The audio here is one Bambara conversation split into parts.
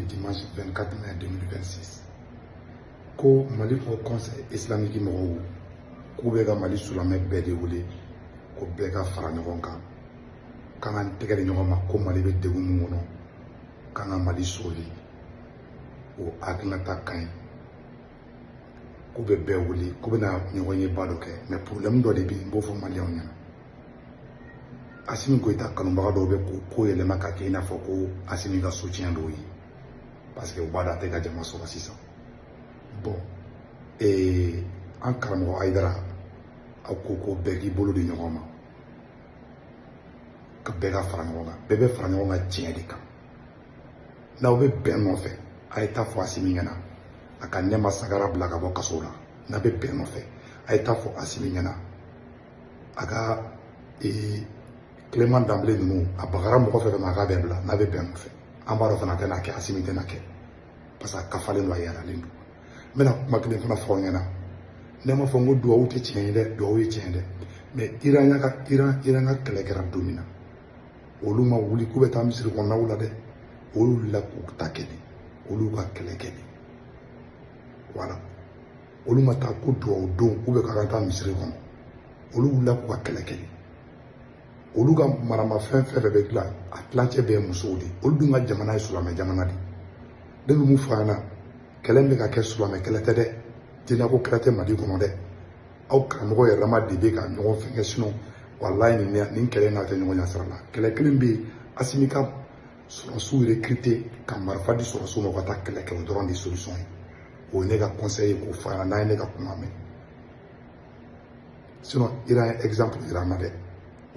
dimanche 24 mai 2026. Ko Mali au conseil islamique mɔgɔw k'u bɛ ka Mali silamɛ bɛɛ de wele ko bɛɛ ka fara ɲɔgɔn kan k'an ka tɛgɛ di ɲɔgɔn ma ko Mali bɛ degun min kɔnɔ k'an ka Mali sauver o hakilinata ka ɲi k'u bɛ bɛɛ wele k'u bɛna ɲɔgɔn ye ba dɔ kɛ mais problème dɔ de bɛ yen n b'o fɔ maliyɛnw ɲɛna. Assimi Goïta kanubaga dɔw bɛ ko yɛlɛma ka kɛ i n'a fɔ ko Assimi ka soutien dɔw ye parce que u b'a dɔn a tɛ ka jama sɔrɔ sisan. Bon an karamɔgɔ Hayidara aw ko bɛɛ k'i bolo di ɲɔgɔn ma ka bɛɛ ka fara ɲɔgɔn kan bɛɛ bɛ fara ɲɔgɔn kan tiɲɛ de kan n'aw bɛ bɛn nɔfɛ a ye taa fɔ Assimi ɲɛna a ka nɛma sagara bila ka bɔ kaso la n'a bɛ bɛn nɔfɛ a ye taa fɔ Assimi ɲɛna a ka Clément Danbele ninnu a bagara mɔgɔ fɛ ma a ka bɛn bila n'a bɛ bɛn nɔfɛ an b'a dɔn fana a tɛna kɛ Assimi tɛna kɛ parce que a kafalen don a yalalen don. N bɛna kuma kelen fana fɔ aw ɲɛna ne ma fɔ n ko duwawu tɛ tiɲɛ ye dɛ duwawu ye tiɲɛ dɛ mais Iran ka kɛlɛ kɛra don min na olu ma wuli k'u bɛ taa misiri kɔnɔnaw la dɛ olu wulila k'u ta kɛ de olu ka kɛlɛ kɛ de voilà olu ma taa ko duwawu don k'u bɛ ka taa misiri kɔnɔ olu wulila k'u ka kɛlɛ kɛ de olu ka maramafɛn fɛn fɛn bɛ dilan a tilancɛ bɛɛ ye musow de olu dun ka jamana ye silamɛ jamana de ne bɛ mun fɔ an ɲɛna kɛlɛ bɛ ka kɛ silamɛ kɛlɛ tɛ dɛ jinɛ ko kɛlɛ tɛ Mali kɔnɔ dɛ aw karamɔgɔ yɛrɛ ma de bɛ ka ɲɔgɔn fɛngɛ sinon walayi nin kɛlɛ n'a tɛ ɲɔgɔn ɲɛ sira la kɛlɛ kelen bɛ yen Assimi ka sɔrɔsiw recruter ka marifa di sɔrɔsiw ma ka taa kɛlɛ kɛ o dɔrɔn de solution ye o ye ne ka conseil ye k'o fɔ a ɲɛna n'a ye ne ka kuma mɛn sinon Iran ye exemple yira an na dɛ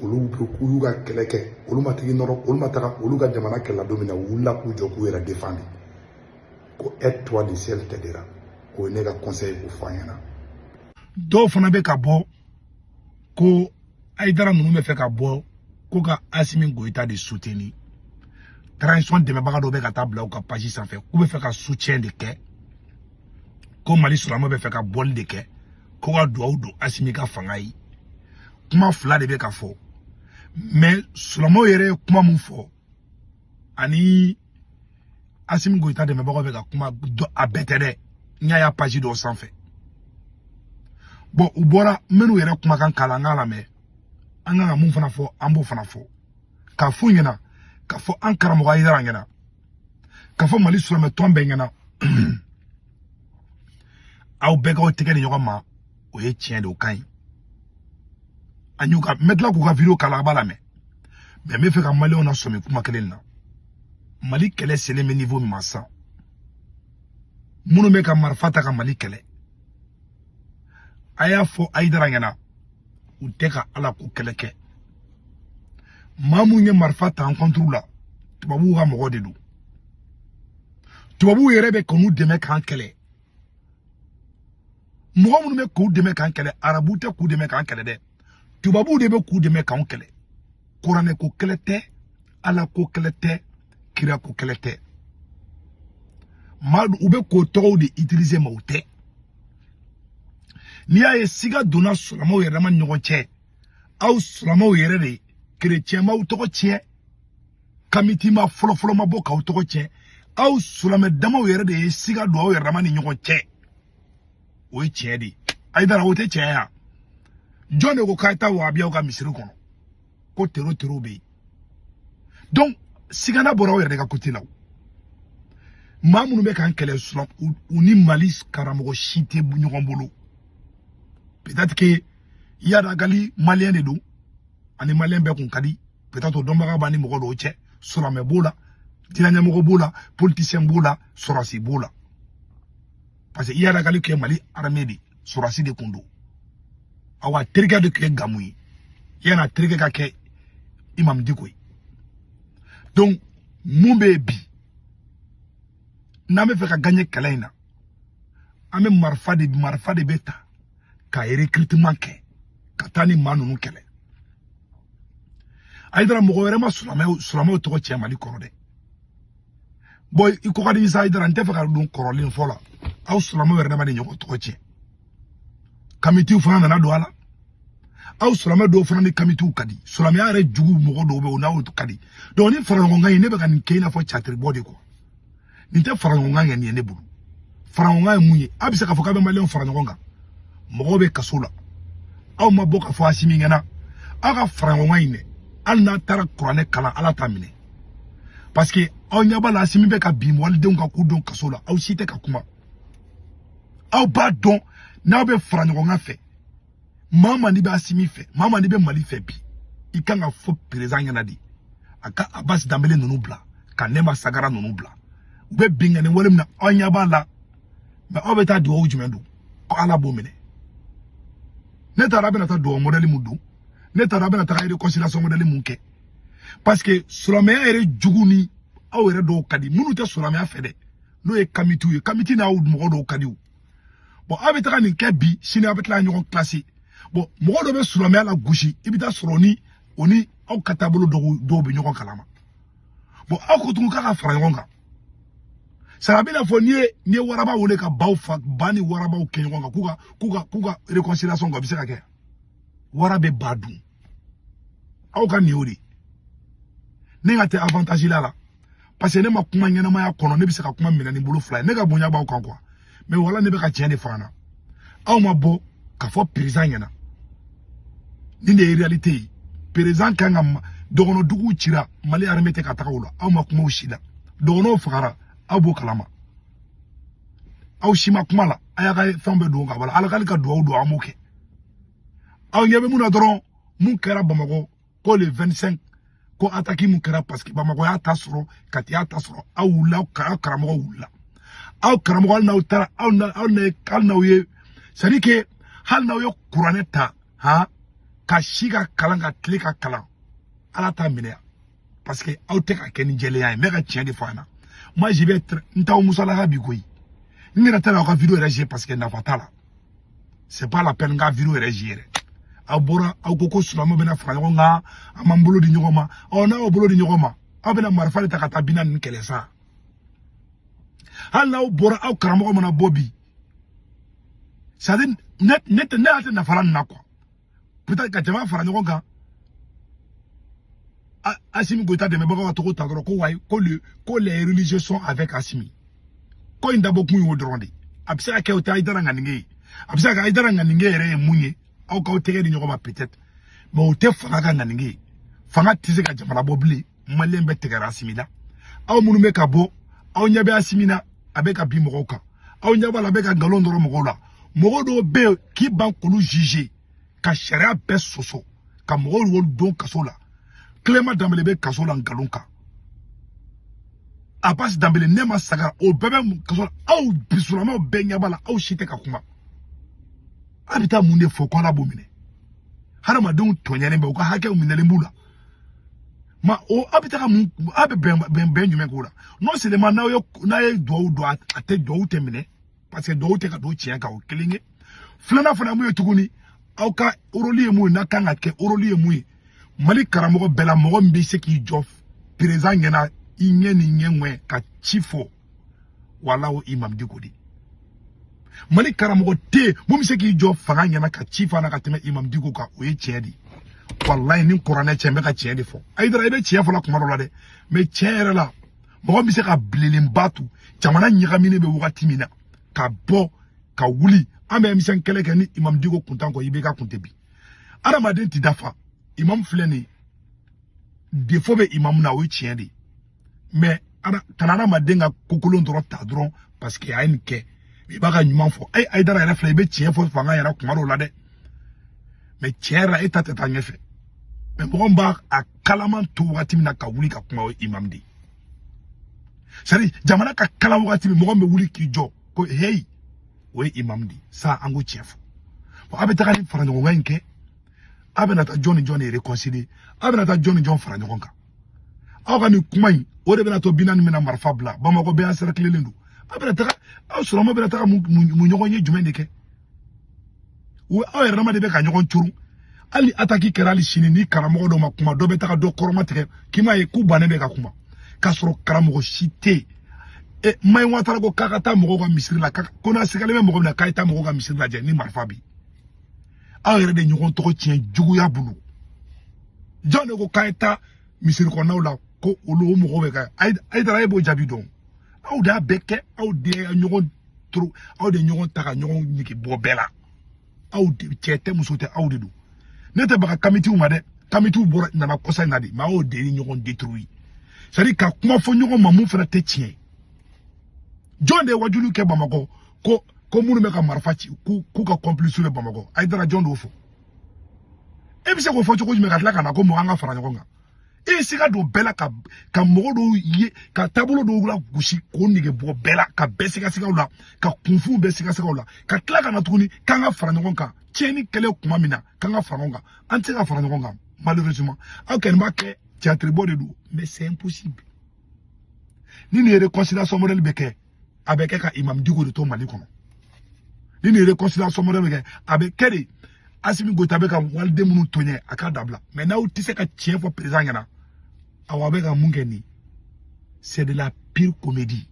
olu y'u ka kɛlɛ kɛ olu ma tigi nɔrɔ olu ma taga olu ka jamana kɛlɛ don min na u wulila k'u jɔ k'u yɛrɛ défendre ko aide-toi du ciel t'aidera o ye ne ka conseil k'o fɔ an ɲɛna. Dɔw fana bɛ ka bɔ ko Hayidara ninnu bɛ fɛ ka bɔ ko ka Assimi Goïta de soutenir transition dɛmɛbaga dɔw bɛ ka taa bila u ka page sanfɛ k'u bɛ fɛ ka soutien de kɛ ko Mali silamɛw bɛ fɛ ka bɔli de kɛ ko ka duwawu don Assimi ka fanga ye kuma fila de bɛ ka fɔ mais silamɛw yɛrɛ ye kuma mun fɔ ani Assimi Goïta dɛmɛbagaw bɛ ka kuma a bɛɛ tɛ dɛ n y'a page dɔw sanfɛ bon u bɔra minnu yɛrɛ kumakan kalan an k'a lamɛn an kan ka mun fana fɔ an b'o fana fɔ k'a f'u ɲɛna k'a fɔ an karamɔgɔ Hayidara ɲɛna k'a fɔ Mali silamɛ tɔn bɛɛ ɲɛna aw bɛɛ k'aw tɛgɛ di ɲɔgɔn ma o ye tiɲɛ de o ka ɲi an y'u ka n bɛ tila k'u ka vidéo kalan a b'a lamɛn mais n bɛ fɛ ka maliyɛnw lasɔmi kuma kelen na Mali kɛlɛ selen bɛ niveau min ma sisan minnu bɛ ka marifa ta ka Mali kɛlɛ a y'a fɔ Hayidara ɲɛna u tɛ ka Ala ko kɛlɛ kɛ maa minnu ye marifa ta an contre la tubabuw ka mɔgɔ de don tubabuw yɛrɛ bɛ k'u dɛmɛ k'an kɛlɛ mɔgɔ minnu bɛ k'u dɛmɛ k'an kɛlɛ arabuw tɛ k'u dɛmɛ k'an kɛlɛ dɛ tubabuw de bɛ k'u dɛmɛ k'an kɛlɛ kuranɛ ko kɛlɛ tɛ Ala ko kɛlɛ tɛ kira ko kɛlɛ tɛ maa u bɛ k'o tɔgɔw de utiliser ma o tɛ n'i y'a ye siga donna silamɛw yɛrɛ ma ɲɔgɔn cɛ aw silamɛw yɛrɛ de chrétien m'aw tɔgɔ tiɲɛ kamiti ma fɔlɔfɔlɔ ma bɔ k'aw tɔgɔ tiɲɛ aw silamɛ damaw yɛrɛ de ye siga don aw yɛrɛ ma ni ɲɔgɔn cɛ o ye tiɲɛ de Hayidara o tɛ tiɲɛ ya jɔn de ko k'a taa wahabiyaw ka misiri kɔnɔ ko tero bɛ yen donc sigana bɔra aw yɛrɛ de ka côté la maa minnu bɛ k'an kɛlɛ u ni Mali karamɔgɔ si tɛ ɲɔgɔn bolo peut-être que Yadagali malien de don ani malien bɛɛ kun ka di peut-être o dɔnbaga b'a ni mɔgɔ dɔw cɛ silamɛ b'o la diinɛɲɛmɔgɔ b'o la politicien b'o la sɔrɔsi b'o la parce que Yadagali tun ye Mali armée de sɔrɔsi de kun don awa terikɛ de tun ye Gamu ye yan'a terikɛ ka kɛ Imam Diko ye donc mun bɛ yen bi n'an bɛ fɛ ka gagner kɛlɛ in na an bɛ marifa de bɛ ta ka recrutement kɛ ka taa ni maa ninnu kɛlɛ Hayidara mɔgɔ wɛrɛ ma silamɛw tɔgɔ tiɲɛ Mali kɔrɔ dɛ bon i ko ka di sa Hayidara n tɛ fɛ ka don kɔrɔlen fɔ la aw silamɛw yɛrɛ dama de ɲɔgɔn tɔgɔ tiɲɛ kamitiw fana nana don a la aw silamɛ dɔw fana ni kamitiw ka di silamɛya yɛrɛ jugu mɔgɔ dɔw bɛ yen o n'aw ka di donc ni faraɲɔgɔnkan in ne bɛ ka nin kɛ i n'a fɔ catiribɔ de quoi Ninte farangonga ngani ne bulu. Farangonga munye. Abisa ka foka be malion farangonga. Mogobe kasola. Aw maboka fo asimi ngana. Aga farangonga ine. Alna tara Qur'an kala ala tamine. Parce que aw nyaba la asimi be ka bim wal de ka kudon kasola. Aw site ka kuma. Aw ba don na be farangonga fe. Mama ni be asimi fe. Mama ni be mali fe bi. Ikanga fo président ngana di. Aka Abbas Dambélé nunu bla. Ka Nema Sagara nunu bla. Ube binga ni wale mna onyaba la. Mais on va ta do jumendo ko ala bomene ne ta rabe na ta do modeli mudu ne ta rabe na ta ire conciliation modeli munke parce que solomea ere juguni aw ere do kadi munu te solomea fede no e kamiti na awud mo do kadi bon abita ni kebi sini abita la nyon classé bon mo do be solomea la gushi ibita soroni oni aw katabolo do be nyon kalama bon akotu ka fara ngonga Sarabina fo nie waraba wole ka bawfa bani waraba o kenyo kuga réconciliation ko bisaka ke warabe badu aw ka niori ne ngate avantage la parce que ne ma kuma nyana ma ya kono ne bisaka kuma mina ni bulu fly ne ga bonya ba ko quoi mais wala ne be ka tiende fana aw ma bo ka fo président nyana ni de réalité président kanga dogono dugu chira mali armete ka takawula aw ma kuma ushida dogono fagara Abo kalama aw shima kumala ayaga fambe do nga wala alakali ka do amuke aw nyebe muna doron mun kera Bamako ko le 25 ko ataki mun kera parce que Bamako ya tasro kati ya tasro aw la karamo wula aw karamo na utara aw na kal na uye sarike hal na uye kuraneta ha ka shiga kalanga klika kala ala ta minea parce que aw te ka ken jele ya me ka tiende fana. Moi, je vais être un Moussala Bigoui. Il n'y a pas de vidéo régie parce qu'elle n'a pas là. C'est pas la peine de vidéo régie. Abora, Aukoko, Sulamo, Bena Frangonga, Amambolo di Nyoma, on a au boulot de Nyoma, Abena Marfal Takatabina Nkelesa. Allah, Bora, au Karamo, Mona Bobby. Ça dit, net, n'a pas la quoi. Peut-être que tu vas faire un ronga. Assimi Goïta de Mebaka Toro Tagro, ko les religieux sont avec Assimi. Ko indabo kun yo drondi. Abisa ka uta idara nganinge. Abisa ka idara nganinge re munye. Au ka utere di nyoma peut-être. Mais o te fanga ka nganinge. Fanga tise ka jamana bobli. Malembe tegara Assimi la. Au munu me ka bo. Au nyabe Assimi na abeka bi mokoka. Au nyaba la beka galondoro mokola. Mokodo be ki bankulu juger. Ka sharia be soso. Ka mogol wol don kasola. Clément Dambélé be kasola ngalonka. Abbas Dambélé Nema Sagara o bebe kasola aw bisulama o benyabala aw shite ka kuma. Abita munde fo ko la bomine. Harama don tonyane be ko hake minele mbula. Ma o abita ka mu abe ben jume ko la. Non seulement na yo na ye do ate do temine parce que do te ka do chien ka o kelinge. Flana fana mu yotuguni aw ka oroli mu na kanga ke oroli mu Mali Karamogo Bela Mogo Mbise ki jof président ngena inye ka chifo wala o Imam Dicko di. Mali Karamogo te Mbise ki jof fanga ngena ka chifa na ka teme Imam Dicko ka oye tiedi. Wallahi ni Qur'an chembe ka tiedi fo. Aidra ebe tiedi fo la kuma la de. Me tiedi la. Mogo Mbise ka blelem batu. Jamana nyigamine be wakati mina. Ka bo ka wuli. Ame misen kele ke ni Imam Dicko kuntanko ibe ka kuntebi. Aramadin ti dafa. Imam Fleni, des fois, imam na oui tient dit. Mais, tanana ma denga kokolon droit ta dron, parce qu'il y a une quai. Mais baga nyman fo. Ay dara la flebe tient fo fanga yara kumaro la de. Mais tiera et tata fait. Mais bon bar a kalaman to watim na ka wuli ka kuma imam di. Sari, jamana ka kalaman watim mo me wuli ki jo. Ko hey, oui imam di. Ça ango tient fo. Bon abeta ka ni farango wenke. Abenata Johnny réconcilié. Abenata Johnny fara nyokonka. Aw ka ni kuma yi o de bena to binan mina marfa bla Bamako be asara klelendu. Abenata aw soloma benata mu nyokonye jume ndeke. Ou aw erama de be ka nyokon churu. Ali ataki kerali shini ni Karamogo do makuma do betaka do koroma teke kima ye ku bane be ka kuma. Kasro Karamogo shite. E may watara go kakata mogo ga misiri la kaka kona sigale me mogo na kaita mogo ga misiri la je ni marfa bi. Aw yere de nyokon toko tien jugu ya bulu. John ko kaita misiri ko nawla ko olo mo ko be ka ay dara e bo jabi don. aw da beke aw de nyogon tro aw de nyogon taka nyogon niki bo bela aw de chete musote aw de do nete baka kamiti uma de kamiti bora nana kosa ngadi ma aw de nyogon détruit c'est-à-dire ka kuma fo nyogon mamu fera te tien John de wajulu ke Bamako ko munu me ka marfachi ku ka complice le Bamako ay dara John do fo e bi se ko fo ko me ka tla kana ko mo anga fara nyogon e siga do bela ka mogo do ye ka tabulo do la gushi ko nige bo bela ka besiga siga la ka kunfu besiga siga la ka tla kana tuguni kanga fara nyogon ka tieni kele kuma mina kanga fara nyogon anti ka fara nyogon malheureusement aucun ba ke théâtre bo de do mais c'est impossible ni ne réconciliation modèle beke avec ka imam digo de to mali kono ni ne réconciliation modèle beke avec kede Assimi Goïta ka walde munu tonye aka dabla mais na ou tise ka tien fo président yana awabe ka mungeni c'est de la pire comédie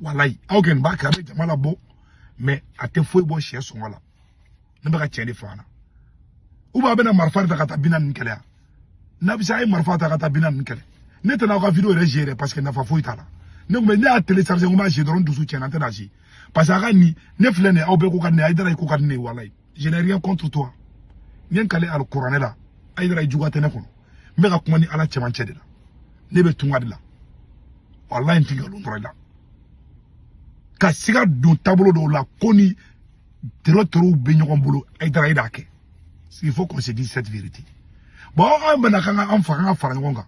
wallahi aucun ba ka be jamala bo mais ate foi bo chez son wala ne ba ka tien de fana ou ba be na marfa ta kata binan nkele na bisa ay marfa ta kata binan nkele ne tana ka vidéo régérer parce que na fa foi tala ne me ne a télécharger ngoma j'ai doron dusu tien antena ji parce que ni ne flene au be ko kan ne ay dara ko kan ne wallahi je n'ai rien contre toi. Nien kale al Coran la. Aïdra juga tene kono. Mbega kumani ala chemanche de la. Nebe tunga de la. Wallahi ntinga londro la. Ka siga don tableau do la koni tero benyo bolo aïdra ida ke. Il faut qu'on se dise cette vérité. Bon, on bana kanga am fanga fara ngonga.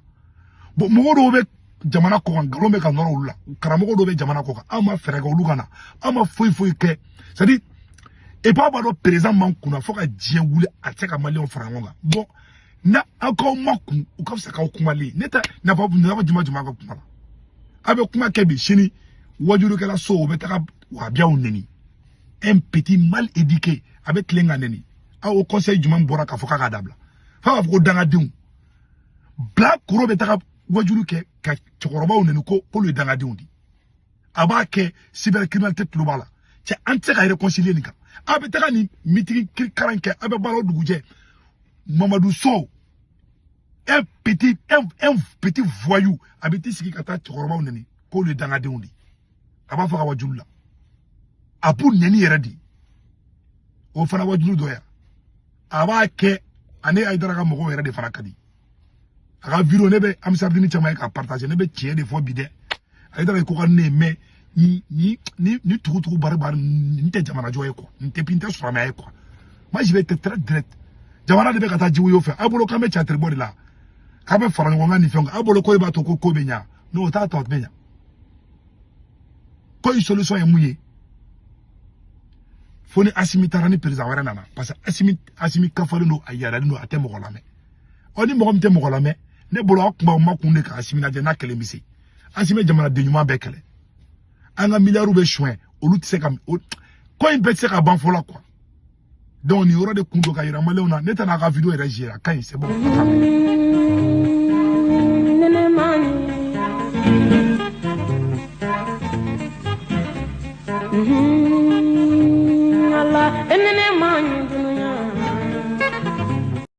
Bon, mo do be jamana ko ngalo me ka noro la. Karamo do be jamana ko ama fere ga lugana. Ama foi ke. Ça dit et pas avoir présent mankuna faut que Dieu voulait attaquer Malien frangonga bon na encore makun ou comme ça ka okumali neta na pas juma ka kumala abe kuma kebe chini wajuru kala so betaka wa bia oneni un petit mal éduqué avec lenga neni a au conseil juma bora ka foka kadabla fa ko danga diu black kuro betaka wajuru ke ka chokoroba oneni ko le danga diu di aba ke cybercriminalité globale c'est anti réconcilier ni ka abe taka ni meeting karanke abe balo duguje Mamadou Sow un petit voyou abe ti siki kata choroma oneni ko le danga de undi aba faka wajulu la apu neni yeradi o fana wajulu doya aba ke ane aidara ka mogo yerade fana kadi aga vidéo nebe am sardini chama ka partager nebe tie des fois bide aidara ko kan ne mais ni tukutuku barbar nte jamana joye ko nte pinta sur ma ko moi je vais être très direct jamana de be kata jiwu yo fe abolo kame chatter body la kame farango ngani fenga abolo ko ba to ko benya no ta to benya ko une solution est mouillé foni Assimi tarani président wara nana parce que Assimi kafalo no ayara no atemo ko lame oni mo mte mo ko lame ne bolo akuma makunde ka Assimi na je na kele misi Assimi jamana de nyuma be kele anga milliards be chouin olu tse kam ko une petite ka ban fola quoi donc ni aura de kundo ka yira male ona neta na ka vidéo réagir kan c'est bon Mm-hmm.